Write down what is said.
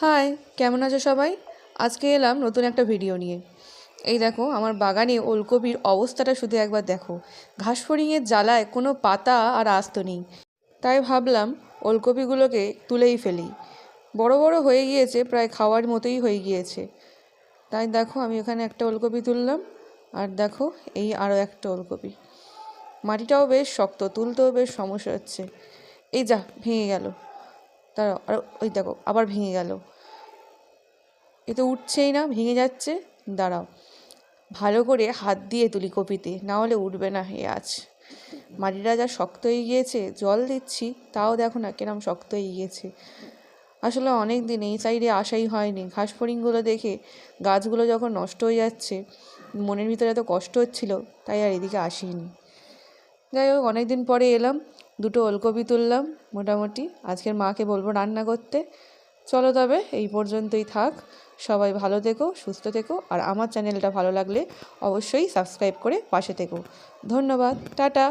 High, কেমন আছো সবাই? আজকে এলাম নতুন একটা ভিডিও নিয়ে। এই দেখো আমার বাগানে ওলকপির অবস্থাটা শুধু একবার দেখো। ঘাসফড়িংয়ের জ্বালায় কোনো পাতা আর আস্ত নেই। তাই ভাবলাম ওলকপিগুলোকে তুলেই ফেলি। বড় বড় হয়ে গিয়েছে, প্রায় খাওয়ার মতোই হয়ে গিয়েছে। তাই দেখো আমি এখানে একটা ওলকপি তুললাম, আর দেখো এই আরও একটা ওলকপি। মাটিটাও বেশ শক্ত, তুলতেও বেশ সমস্যা হচ্ছে। এই যা ভেঙে গেল। তারা আর ওই দেখো আবার ভেঙে গেল। এ তো উঠছেই না, ভেঙে যাচ্ছে। দাঁড়াও, ভালো করে হাত দিয়ে তুলি কপিতে, না হলে উঠবে না। মাটিটা যা শক্ত হয়ে গিয়েছে, জল দিচ্ছি তাও দেখো না কিরম শক্ত হয়ে গিয়েছে। আসলে অনেক দিন এই সাইডে আসাই হয়নি। ঘাসফড়িংগুলো দেখে গাছগুলো যখন নষ্ট হয়ে যাচ্ছে, মনের ভিতরে এত কষ্ট হচ্ছিল, তাই আর এদিকে আসিনি। যাই হোক, অনেক দিন পরে এলাম, দুটো ওলকপি তুললাম। মোটামুটি আজকের মাকে বলবো রান্না করতে। চলো তবে এই পর্যন্তই থাক। সবাই ভালো থেকো, সুস্থ থেকো, আর আমার চ্যানেলটা ভালো লাগলে অবশ্যই সাবস্ক্রাইব করে পাশে থেকো। ধন্যবাদ, টাটা।